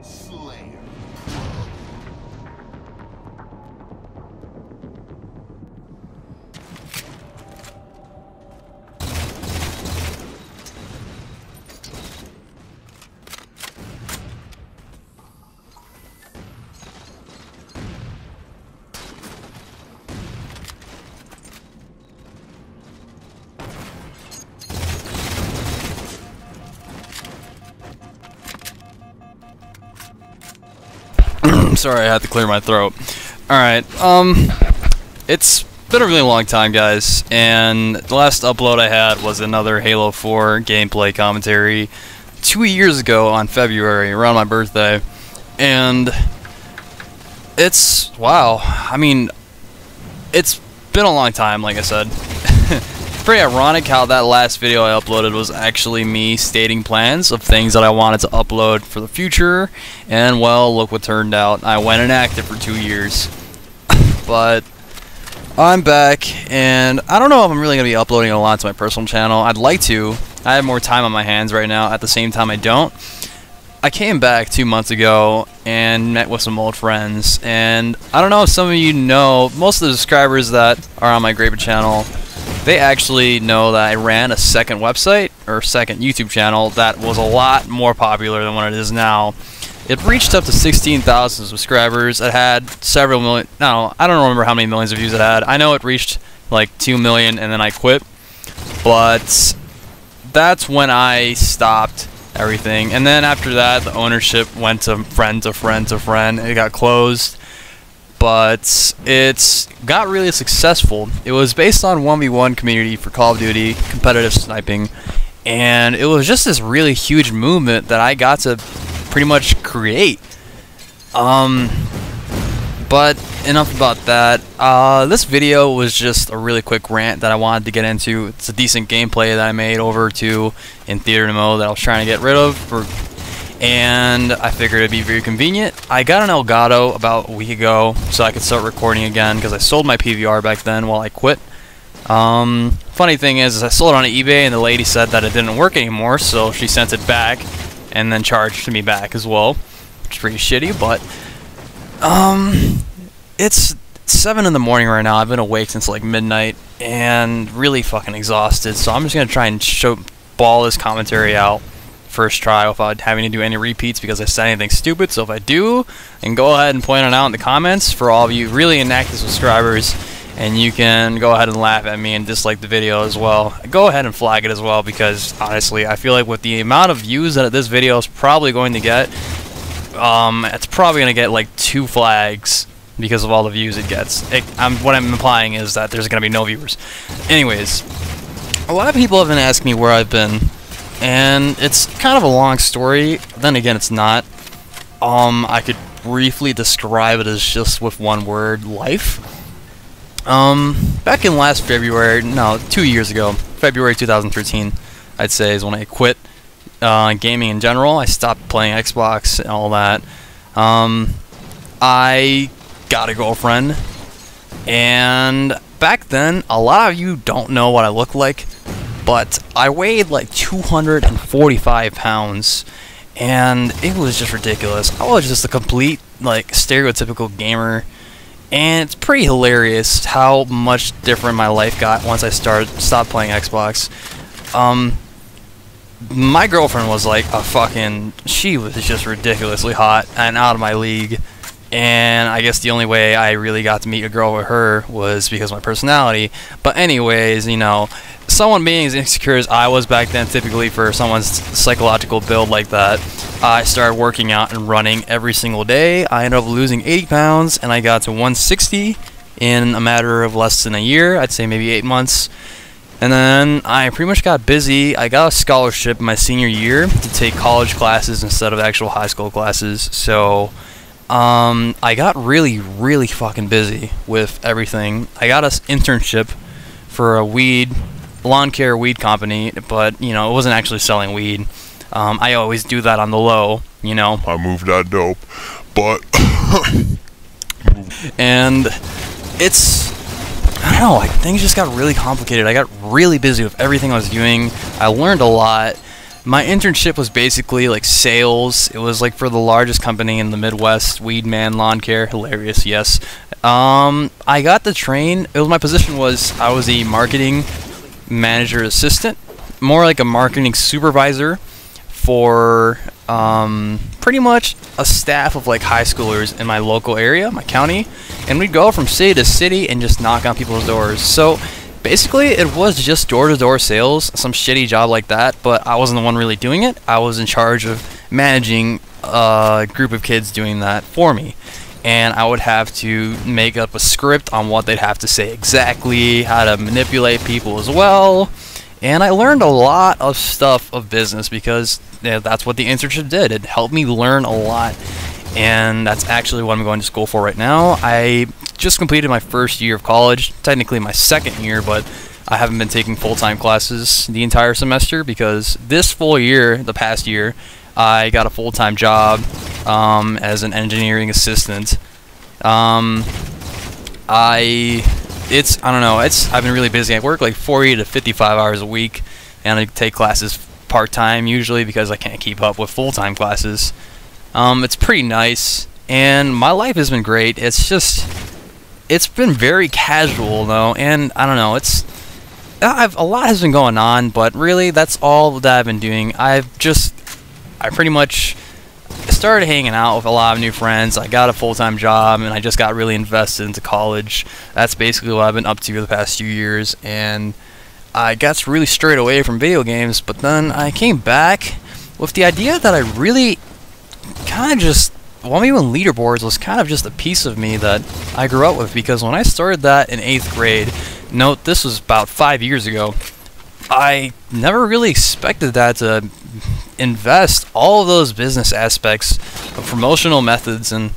Slayer. Sorry, I had to clear my throat. Alright, it's been a really long time, guys, and the last upload I had was another Halo 4 gameplay commentary 2 years ago on February, around my birthday, and it's, wow, I mean, it's been a long time, like I said. Pretty ironic how that last video I uploaded was actually me stating plans of things that I wanted to upload for the future, and well, look what turned out. I went inactive for 2 years. But I'm back, and I don't know if I'm really going to be uploading a lot to my personal channel. I'd like to. I have more time on my hands right now. At the same time, I don't. I came back 2 months ago and met with some old friends, and I don't know if some of you know, most of the subscribers that are on my Graper channel, they actually know that I ran a second website, or second YouTube channel, that was a lot more popular than what it is now. It reached up to 16,000 subscribers. It had several million, no, I don't remember how many millions of views it had. I know it reached like 2 million and then I quit. But that's when I stopped everything. And then after that, the ownership went to friend to friend to friend. It got closed. But it's got really successful. It was based on 1v1 community for Call of Duty, competitive sniping, and it was just this really huge movement that I got to pretty much create. But enough about that. This video was just a really quick rant that I wanted to get into. It's a decent gameplay that I made over to in theater mode that I was trying to get rid of and I figured it'd be very convenient. I got an Elgato about a week ago so I could start recording again because I sold my PVR back then while I quit. Funny thing is I sold it on eBay and the lady said that it didn't work anymore, so she sent it back and then charged me back as well, which is pretty shitty. But it's 7 in the morning right now. I've been awake since like midnight and really fucking exhausted, so I'm just gonna try and ball this commentary out first try without having to do any repeats because I said anything stupid. So if I do, then go ahead and point it out in the comments for all of you really inactive subscribers, and you can go ahead and laugh at me and dislike the video as well. Go ahead and flag it as well, because honestly I feel like with the amount of views that this video is probably going to get, it's probably going to get like 2 flags because of all the views it gets. What I'm implying is that there's going to be no viewers. Anyways, a lot of people have been asking me where I've been, and it's kind of a long story. Then again, it's not. I could briefly describe it as just with one word: life. Back in last February, no, 2 years ago, February 2013, I'd say is when I quit gaming in general. I stopped playing Xbox and all that. I got a girlfriend, and back then, a lot of you don't know what I look like, but I weighed like 245 pounds, and it was just ridiculous. I was just a complete, like, stereotypical gamer, and it's pretty hilarious how much different my life got once I stopped playing Xbox. My girlfriend was like she was just ridiculously hot and out of my league, and I guess the only way I really got to meet a girl with her was because of my personality. But anyways, you know, someone being as insecure as I was back then, typically for someone's psychological build like that, I started working out and running every single day. I ended up losing 80 pounds, and I got to 160 in a matter of less than a year. I'd say maybe 8 months. And then I pretty much got busy. I got a scholarship my senior year to take college classes instead of actual high school classes. So I got really fucking busy with everything. I got an internship for a lawn care weed company, but you know, it wasn't actually selling weed. I always do that on the low, you know. I moved that dope, but and it's, I don't know, like, things just got really complicated. I got really busy with everything I was doing. I learned a lot. My internship was basically like sales. It was like for the largest company in the Midwest, Weed Man Lawn Care. Hilarious, yes. I got the train. It was my position was I was a marketing manager assistant, more like a marketing supervisor for pretty much a staff of like high schoolers in my local area, my county, and we'd go from city to city and just knock on people's doors. So basically, it was just door-to-door sales, some shitty job like that, but I wasn't the one really doing it. I was in charge of managing a group of kids doing that for me. And I would have to make up a script on what they'd have to say exactly, how to manipulate people as well. And I learned a lot of stuff of business because that's what the internship did. It helped me learn a lot. And that's actually what I'm going to school for right now. I just completed my first year of college, technically my second year, but I haven't been taking full-time classes the entire semester because this full year, the past year, I got a full-time job as an engineering assistant. I don't know, I've been really busy. I work like 40 to 55 hours a week, and I take classes part-time usually because I can't keep up with full-time classes. It's pretty nice, and my life has been great. It's been very casual though, and I don't know, a lot has been going on, but really that's all that I've been doing. I pretty much started hanging out with a lot of new friends. I got a full-time job, and I just got really invested into college. That's basically what I've been up to for the past few years, and I got really strayed away from video games, but then I came back with the idea that I really kind of just, well, maybe when leaderboards was kind of just a piece of me that I grew up with, because when I started that in 8th grade, note this was about 5 years ago, I never really expected that to invest all of those business aspects of promotional methods and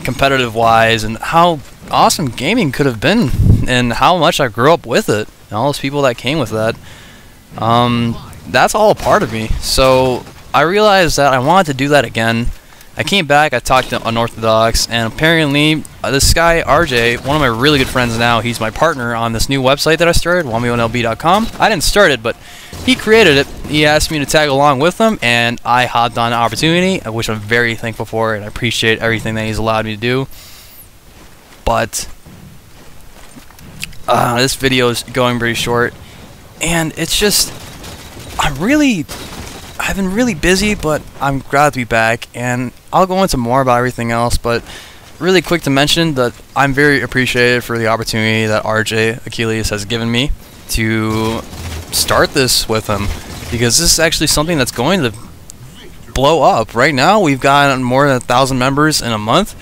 competitive wise, and how awesome gaming could have been, and how much I grew up with it, and all those people that came with that. That's all a part of me. So I realized that I wanted to do that again. I came back, I talked to Unorthodox, and apparently this guy, RJ, one of my really good friends now, he's my partner on this new website that I started, 1v1lb.com. I didn't start it, but he created it. He asked me to tag along with him, and I hopped on the opportunity, which I'm very thankful for, and I appreciate everything that he's allowed me to do. But this video is going pretty short, and it's just, I've been really busy, but I'm glad to be back, and I'll go into more about everything else, but really quick to mention that I'm very appreciative for the opportunity that RJ Achilles has given me to start this with him, because this is actually something that's going to blow up. Right now, we've got more than 1,000 members in a month,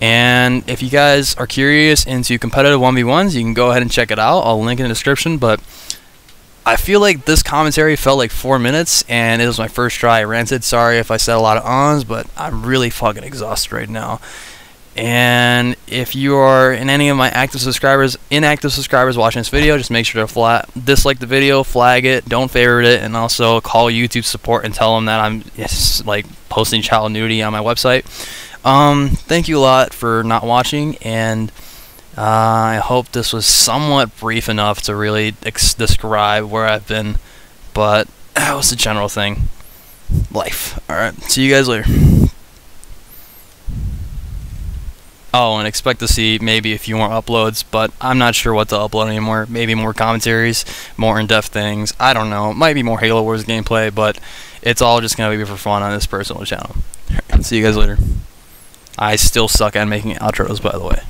and if you guys are curious into competitive 1v1s, you can go ahead and check it out. I'll link in the description, but I feel like this commentary felt like 4 minutes, and it was my first try. I ranted. Sorry if I said a lot of ons, but I'm really fucking exhausted right now. And if you are in any of my inactive subscribers watching this video, just make sure to dislike the video, flag it, don't favorite it, and also call YouTube support and tell them that I'm like posting child nudity on my website. Thank you a lot for not watching, and I hope this was somewhat brief enough to really describe where I've been, but that was the general thing. Life. Alright, see you guys later. Oh, and expect to see maybe a few more uploads, but I'm not sure what to upload anymore. Maybe more commentaries, more in-depth things. I don't know. It might be more Halo Wars gameplay, but it's all just going to be for fun on this personal channel. Alright, see you guys later. I still suck at making outros, by the way.